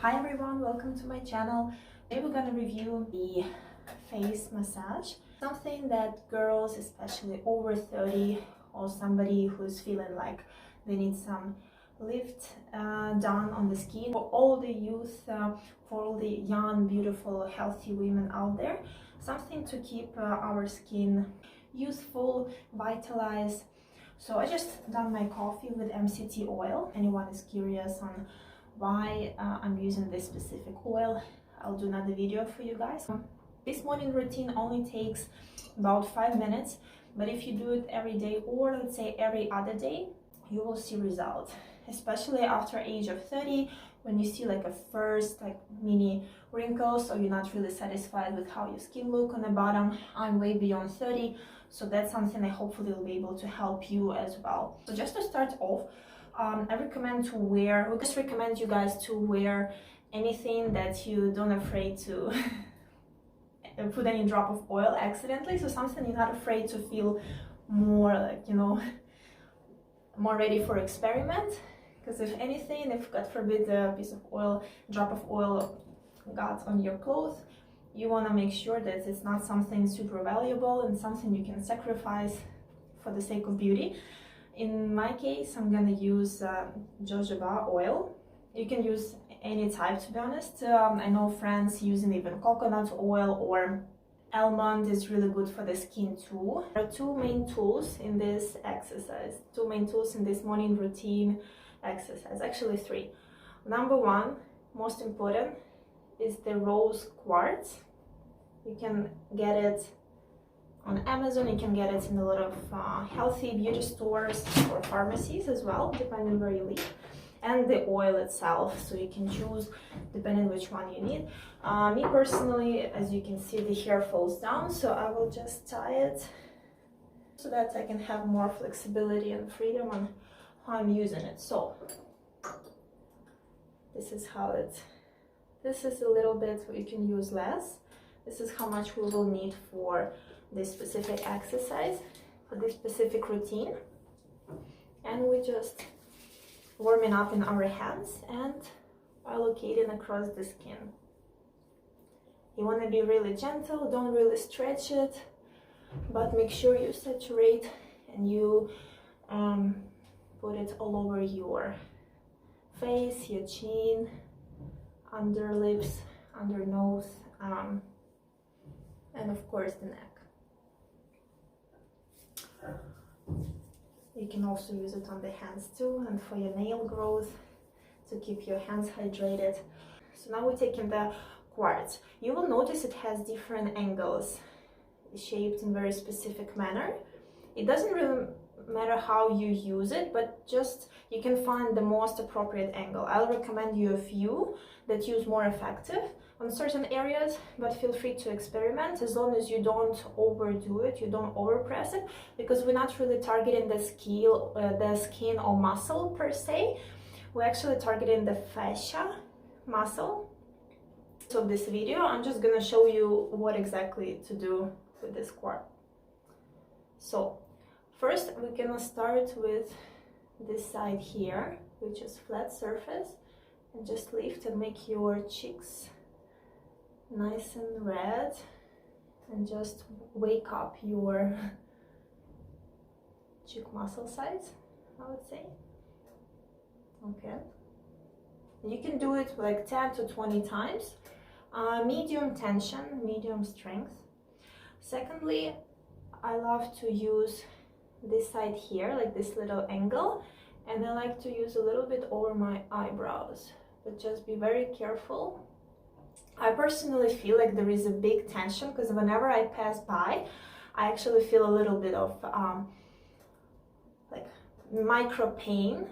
Hi everyone, welcome to my channel. Today we're gonna review the face massage. Something that girls, especially over 30, or somebody who's feeling like they need some lift done on the skin. For all the youth, for all the young, beautiful, healthy women out there, something to keep our skin youthful, vitalized. So I just done my coffee with MCT oil. Anyone is curious on why I'm using this specific oil, I'll do another video for you guys. This morning routine only takes about 5 minutes, but if you do it every day, or let's say every other day, you will see results, especially after age of 30, when you see like a first like mini wrinkles, or you're not really satisfied with how your skin look on the bottom. I'm way beyond 30, so that's something I hopefully will be able to help you as well. So just to start off, I recommend you guys to wear anything that you don't afraid to put any drop of oil accidentally. So something you're not afraid to feel more like, you know, more ready for experiment. Because if anything, if God forbid a piece of oil, drop of oil got on your clothes, you want to make sure that it's not something super valuable and something you can sacrifice for the sake of beauty. In my case, I'm gonna use jojoba oil. You can use any type, to be honest. I know friends using even coconut oil, or almond is really good for the skin too. There are two main tools in this exercise, two main tools in this morning routine exercise, actually three. Number one, most important, is the rose quartz. You can get it on Amazon, you can get it in a lot of healthy beauty stores or pharmacies as well, depending where you live. And the oil itself, so you can choose depending which one you need. Me personally, as you can see, the hair falls down, so I will just tie it so that I can have more flexibility and freedom on how I'm using it. So this is how this is a little bit, you can use less. This is how much we will need for this specific exercise, for this specific routine. And we just warming up in our hands and allocating across the skin. You want to be really gentle, don't really stretch it, but make sure you saturate and you put it all over your face, your chin, under lips, under nose, and of course the neck. You can also use it on the hands too, and for your nail growth, to keep your hands hydrated. So now we're taking the quartz. You will notice it has different angles, shaped in very specific manner. It doesn't really matter how you use it, but just you can find the most appropriate angle. I'll recommend you a few that use more effective on certain areas, but feel free to experiment as long as you don't overdo it, you don't overpress it, because we're not really targeting the skin or muscle per se. We're actually targeting the fascia muscle. So this video, I'm just gonna show you what exactly to do with this quartz. So first, we're gonna start with this side here, which is flat surface, and just lift and make your cheeks nice and red, and just wake up your cheek muscle sides, I would say. Okay, you can do it like 10 to 20 times. Medium tension, medium strength. Secondly, I love to use this side here, like this little angle, and I like to use a little bit over my eyebrows, but just be very careful. I personally feel like there is a big tension, because whenever I pass by, I actually feel a little bit of like micro pain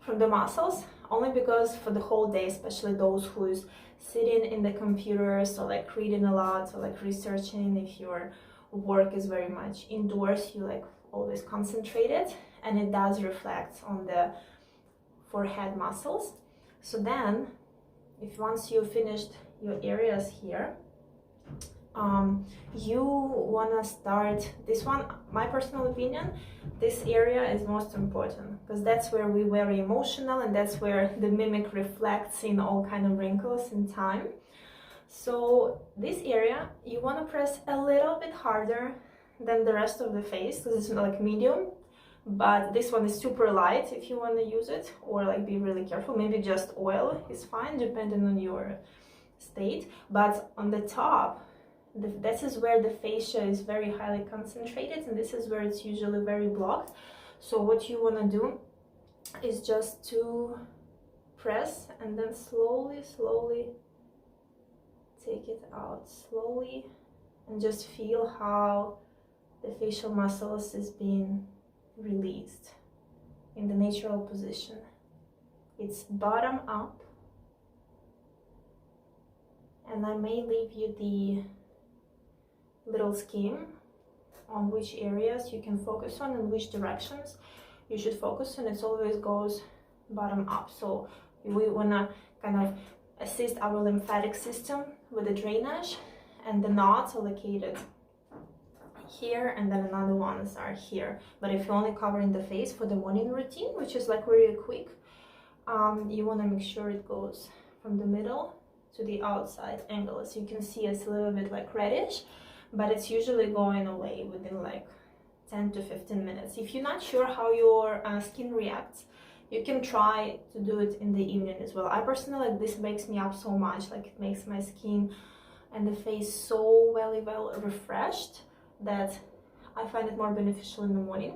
from the muscles, only because for the whole day, especially those who's sitting in the computer, so like reading a lot, or like researching, if your work is very much indoors, you like always concentrated, and it does reflect on the forehead muscles. So then, if once you finished your areas here, you want to start this one. My personal opinion, this area is most important because that's where we're very emotional, and that's where the mimic reflects in all kind of wrinkles in time. So this area you want to press a little bit harder than the rest of the face because it's like medium, but this one is super light if you want to use it, or like be really careful. Maybe just oil is fine depending on your state. But on the top, this is where the fascia is very highly concentrated, and this is where it's usually very blocked. So what you want to do is just to press and then slowly take it out slowly, and just feel how the facial muscles is being released in the natural position. It's bottom up, and I may leave you the little scheme on which areas you can focus on and which directions you should focus on. It always goes bottom up, so we want to kind of assist our lymphatic system with the drainage, and the knots are located here, and then another ones are here. But if you're only covering the face for the morning routine, which is like really quick, you want to make sure it goes from the middle to the outside angle. As you can see, it's a little bit like reddish, but it's usually going away within like 10 to 15 minutes. If you're not sure how your skin reacts, you can try to do it in the evening as well. I personally, like, this wakes me up so much, like it makes my skin and the face so well refreshed that I find it more beneficial in the morning.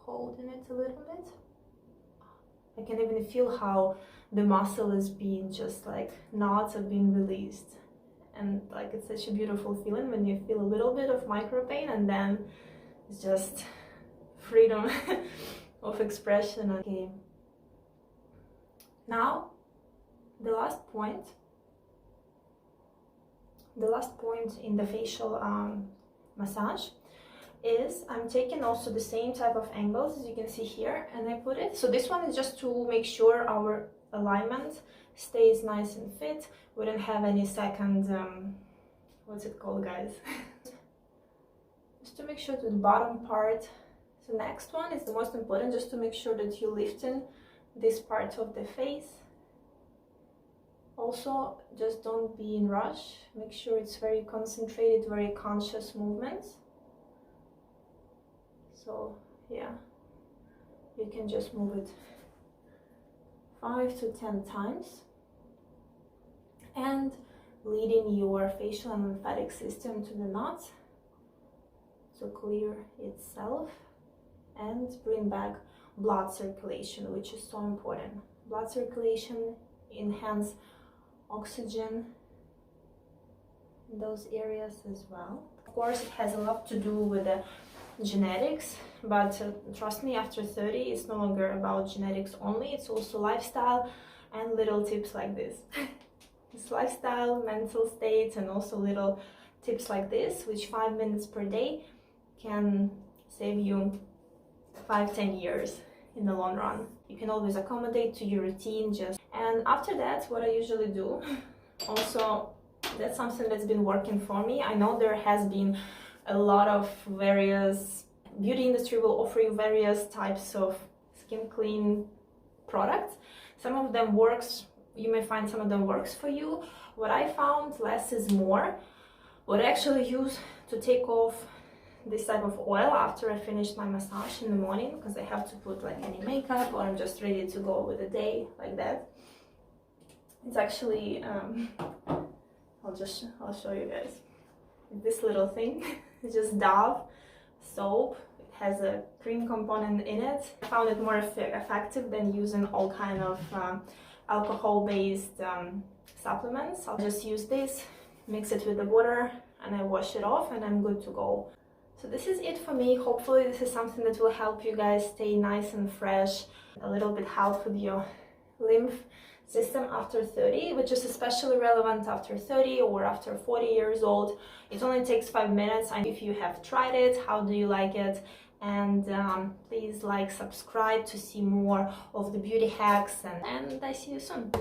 Holding it a little bit, I can even feel how the muscle is being just like knots are being released, and like it's such a beautiful feeling when you feel a little bit of micro pain and then it's just freedom of expression. Okay, now the last point in the facial massage is I'm taking also the same type of angles as you can see here, and I put it, so this one is just to make sure our alignment stays nice and fit. We don't have any second what's it called, guys? Just to make sure that the bottom part, so next one is the most important, just to make sure that you lifting this part of the face. Also, just don't be in rush, make sure it's very concentrated, very conscious movements. So yeah, you can just move it 5 to 10 times, and leading your facial and lymphatic system to the knots to clear itself and bring back blood circulation, which is so important. Blood circulation enhance oxygen in those areas as well. Of course, it has a lot to do with the genetics, but trust me, after 30 it's no longer about genetics only, it's also lifestyle and little tips like this. It's lifestyle, mental states, and also little tips like this, which 5 minutes per day can save you 5-10 years in the long run. You can always accommodate to your routine. And after that, what I usually do, also that's something that's been working for me. I know there has been a lot of various, beauty industry will offer you various types of skin clean products. Some of them works, you may find some of them works for you. What I found, less is more. What I actually use to take off this type of oil after I finish my massage in the morning, because I have to put like any makeup, or I'm just ready to go with the day like that. It's actually I'll show you guys this little thing. It's just Dove soap. It has a cream component in it. I found it more effective than using all kind of alcohol-based supplements. I'll just use this, mix it with the water, and I wash it off, and I'm good to go. So this is it for me. Hopefully this is something that will help you guys stay nice and fresh, a little bit help with your lymph system after 30, which is especially relevant after 30 or after 40 years old. It only takes 5 minutes. And if you have tried it, how do you like it? And please like, subscribe to see more of the beauty hacks, and I see you soon.